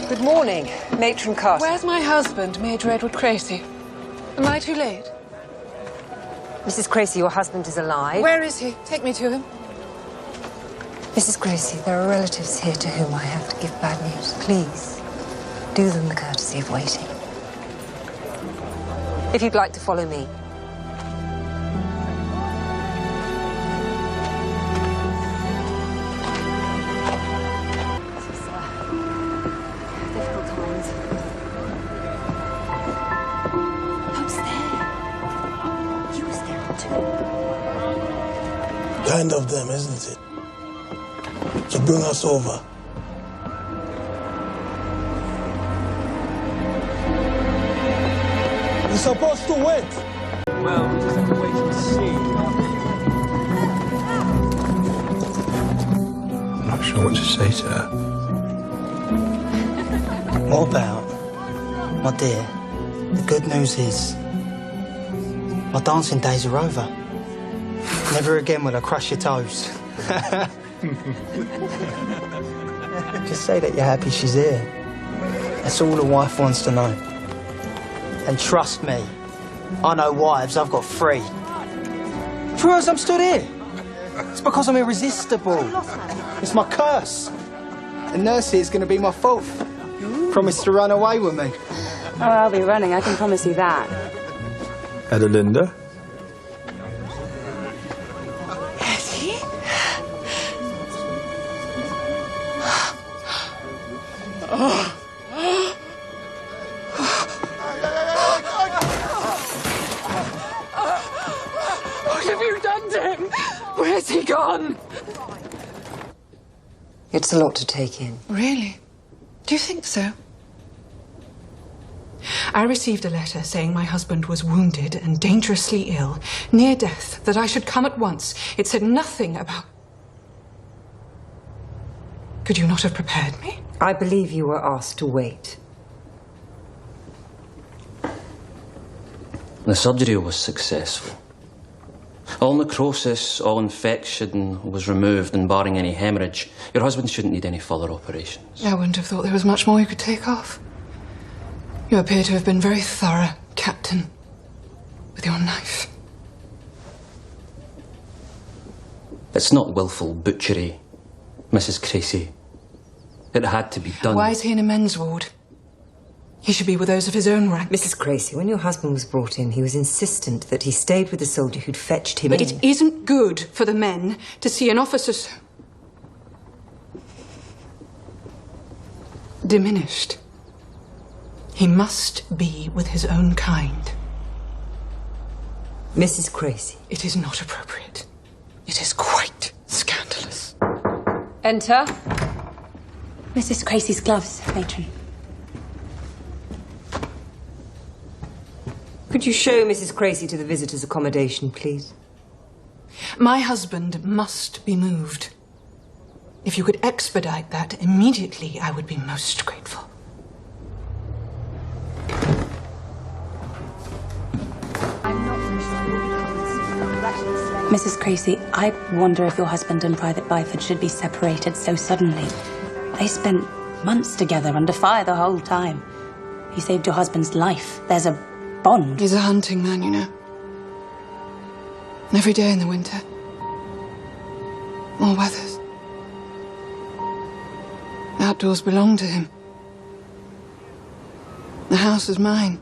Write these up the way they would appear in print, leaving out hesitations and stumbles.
Good morning, Matron Carter. Where's my husband, Major Edward Crecy? Am I too late? Mrs. Crecy, your husband is alive. Where is he? Take me to him. Mrs. Crecy, there are relatives here to whom I have to give bad news. Please, do them the courtesy of waiting. If you'd like to follow me. Kind of them, isn't it? To bring us over. We're supposed to wait. Well, we just have to wait and see. I'm not sure what to say to her. What about? My dear, the good news is my dancing days are over. Never again will I crush your toes. Just say that you're happy she's here. That's all a wife wants to know. And trust me, I know wives, I've got 3. For us, I'm stood here. It's because I'm irresistible. It's my curse. And Nursey is going to be my 4th. Promise to run away with me. Oh, I'll be running, I can promise you that. Adelinde? What have you done to him? Where's he gone? It's a lot to take in. Really? Do you think so? I received a letter saying my husband was wounded and dangerously ill, near death, that I should come at once. It said nothing about... Could you not have prepared me? I believe you were asked to wait. The surgery was successful. All necrosis, all infection was removed, and barring any hemorrhage, your husband shouldn't need any further operations. I wouldn't have thought there was much more you could take off. You appear to have been very thorough, Captain, with your knife. It's not willful butchery, Mrs. Crecy. It had to be done. Why is he in a men's ward? He should be with those of his own rank. Mrs. Crecy, when your husband was brought in, he was insistent that he stayed with the soldier who'd fetched him in. But it isn't good for the men to see an officer so diminished. He must be with his own kind. Mrs. Crecy. It is not appropriate. It is quite scandalous. Enter. Mrs. Crecy's gloves, matron. Could you show Mrs. Crecy to the visitors' accommodation, please? My husband must be moved. If you could expedite that immediately, I would be most grateful. Mrs. Crecy, I wonder if your husband and Private Byford should be separated so suddenly. They spent months together under fire the whole time. He saved your husband's life. There's a bond. He's a hunting man, you know. And every day in the winter. All weathers. The outdoors belong to him. The house is mine.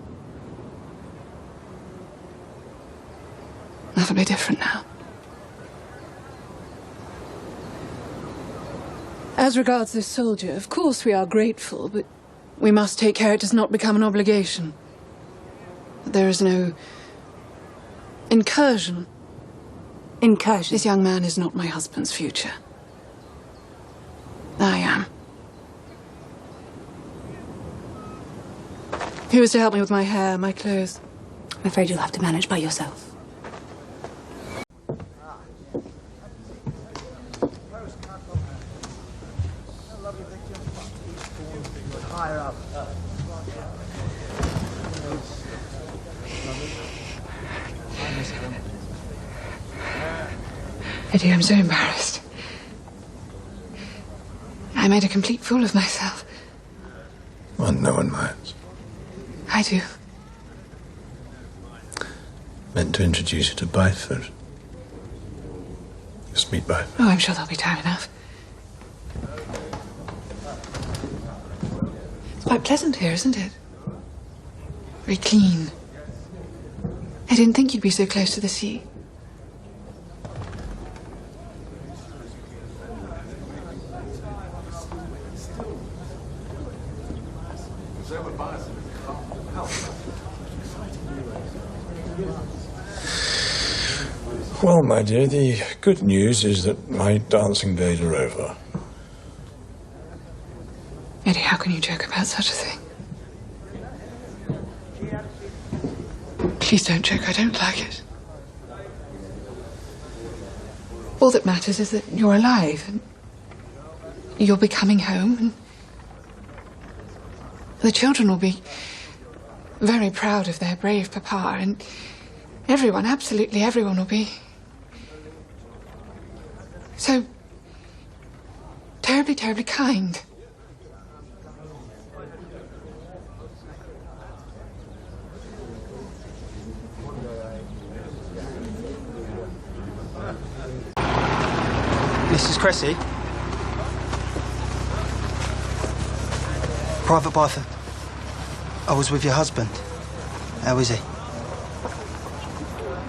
That'll be different now. As regards this soldier, of course we are grateful, but we must take care it does not become an obligation. There is no incursion. Incursion? This young man is not my husband's future. I am. Who is to help me with my hair, my clothes? I'm afraid you'll have to manage by yourself. Eddie, I'm so embarrassed. I made a complete fool of myself. Well, no one minds. I do. Meant to introduce you to Byford. Just meet Byford. Oh, I'm sure there'll be time enough. It's quite pleasant here, isn't it? Very clean. I didn't think you'd be so close to the sea. Well, my dear, the good news is that my dancing days are over. Eddie, how can you joke about such a thing? Please don't joke, I don't like it. All that matters is that you're alive and you'll be coming home and the children will be very proud of their brave papa and everyone, absolutely everyone will be so terribly, terribly kind. Mrs. Crecy? Private Byford. I was with your husband. How is he?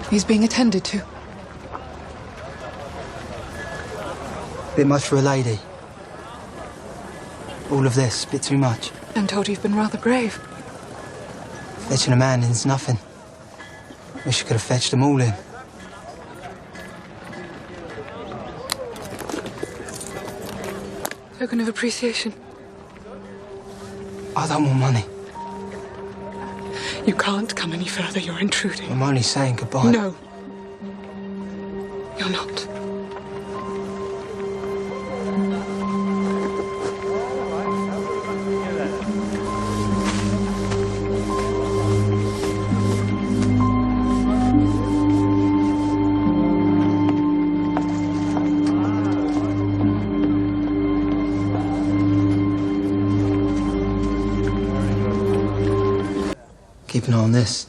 He's being attended to. Bit much for a lady. All of this, bit too much. I'm told you've been rather brave. Fetching a man in's nothing. Wish you could have fetched them all in. Token of appreciation. I don't want money. You can't come any further, you're intruding. I'm only saying goodbye. No. You're not. Keep an eye on this.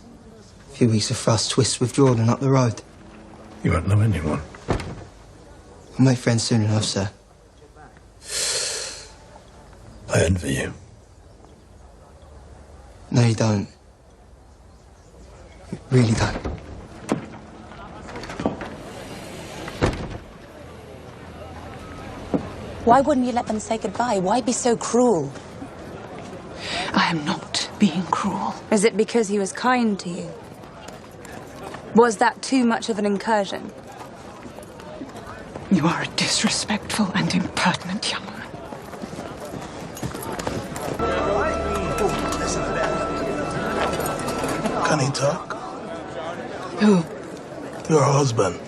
A few weeks of thrust twists with Jordan up the road. You won't know anyone. I'll make friends soon enough, sir. I envy you. No, you don't. You really don't. Why wouldn't you let them say goodbye? Why be so cruel? I am not being cruel. Is it because he was kind to you? Was that too much of an incursion? You are a disrespectful and impertinent young man. Can he talk? Who? Your husband.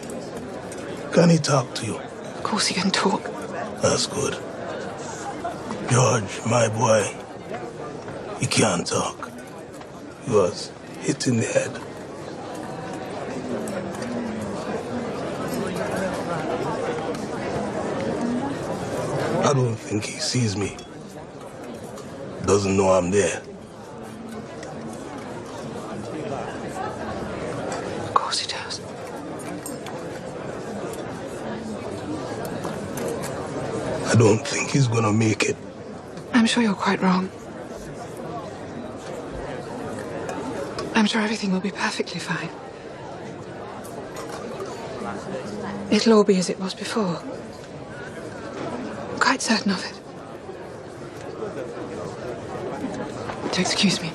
Can he talk to you? Of course he can talk. That's good. George, my boy, he can't talk. He was hit in the head. I don't think he sees me. Doesn't know I'm there. Of course he does. I don't think he's gonna make it. I'm sure you're quite wrong. I'm sure everything will be perfectly fine. It'll all be as it was before. I'm quite certain of it. Do excuse me.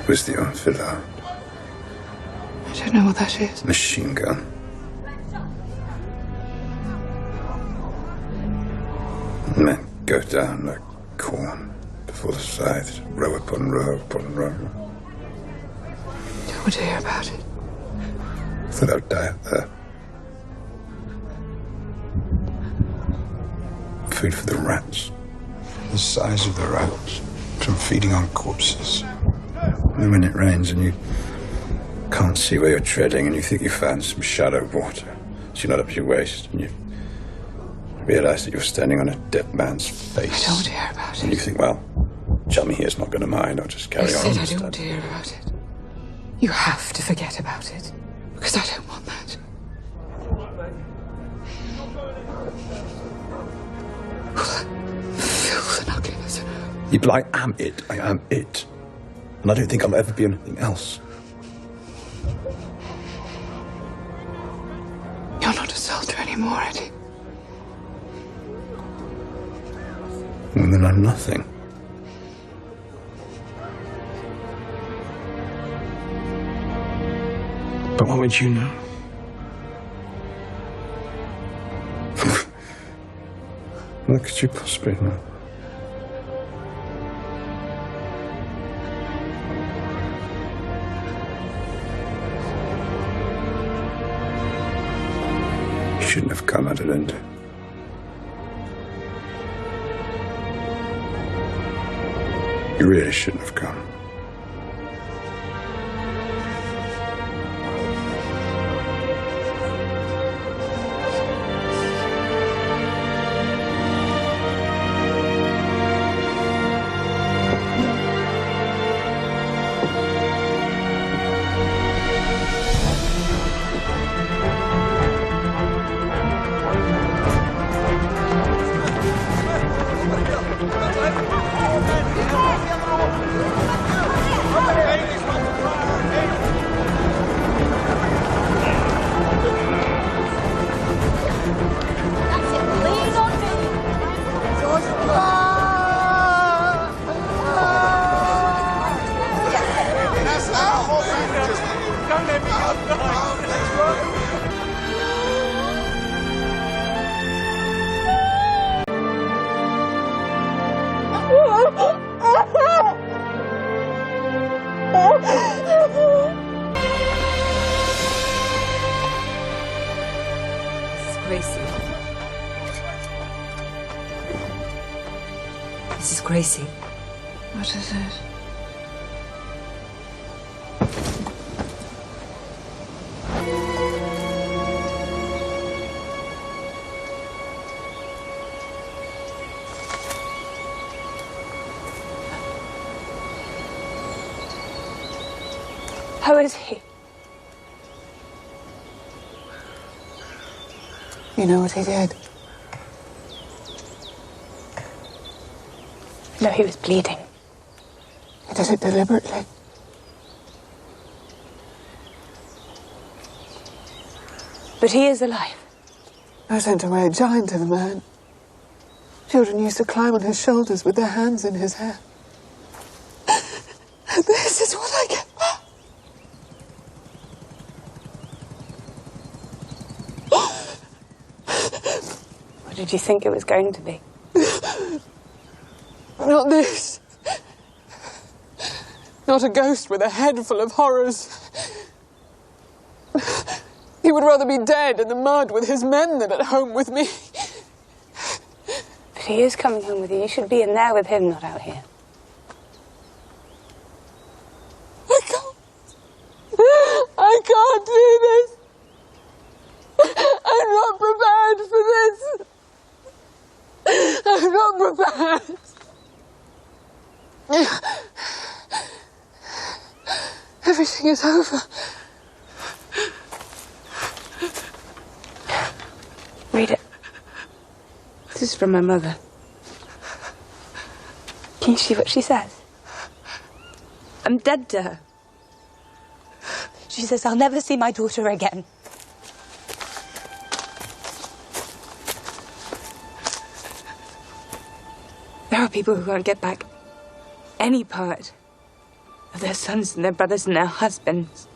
Where's the filler? I don't know what that is. Machine gun. Men go down like corn before the scythe, row upon row upon row. Don't want to hear about it. So they'll die up there. Food for the rats. The size of the rats from feeding on corpses. And when it rains and you can't see where you're treading and you think you found some shallow water, so you're not up to your waist, and you realise that you're standing on a dead man's face. I don't want to hear about it. And you think, well, chummy here's not going to mind, I'll just carry on. I said I don't want to hear about it. You have to forget about it, because I don't want that. Filth and ugliness. Yeah, but I am it. I am it. And I don't think I'll ever be anything else. You're not a soldier anymore, Eddie. And then I'm nothing. But what would you know? What could you possibly know? You shouldn't have come, Adelinde. You really shouldn't have come. This is Crecy. What is it? How is he? You know what he did? No, he was bleeding. He did it deliberately. But he is alive. I sent away a giant to the man. Children used to climb on his shoulders with their hands in his hair. And this is what I get back. What did you think it was going to be? Not this. Not a ghost with a head full of horrors. He would rather be dead in the mud with his men than at home with me. But he is coming home with you. You should be in there with him, not out here. I can't do this. I'm not prepared for this. I'm not prepared. Everything is over. Read it. This is from my mother. Can you see what she says? I'm dead to her. She says I'll never see my daughter again. There are people who won't get back any part of their sons and their brothers and their husbands.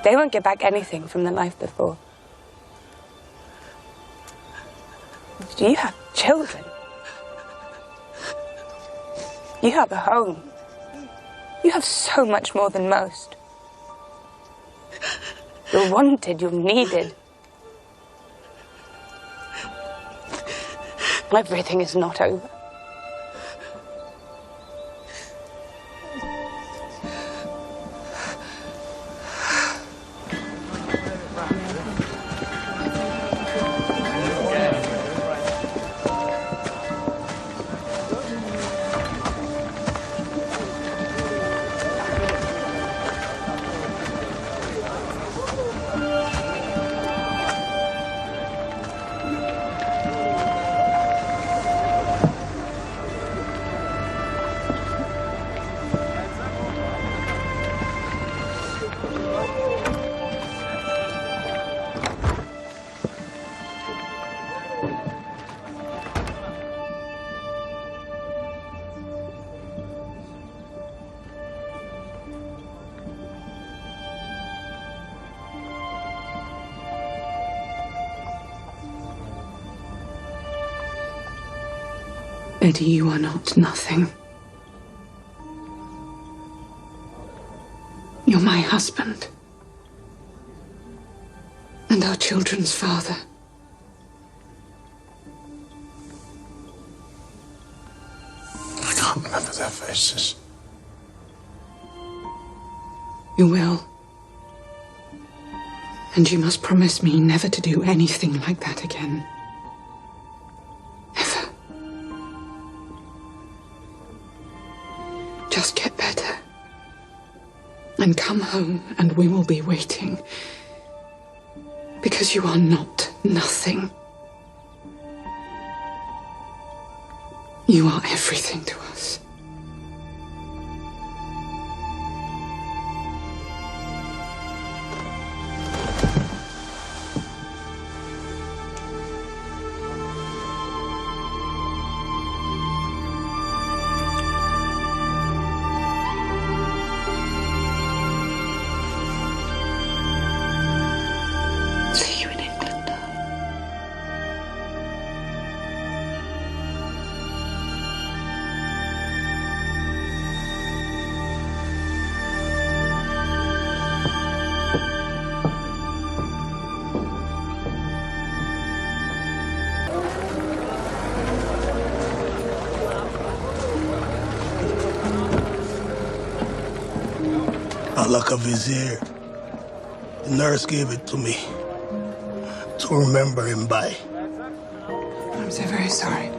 They won't get back anything from the life before. Do you have children? You have a home. You have so much more than most. You're wanted, you're needed. Everything is not over. Eddie, you are not nothing. You're my husband. And our children's father. I can't remember their faces. You will. And you must promise me never to do anything like that again. Ever. Just get better. And come home and we will be waiting. Because you are not nothing. You are everything to us. See you in England. Alaka Vizier. The nurse gave it to me to remember him by. I'm so very sorry.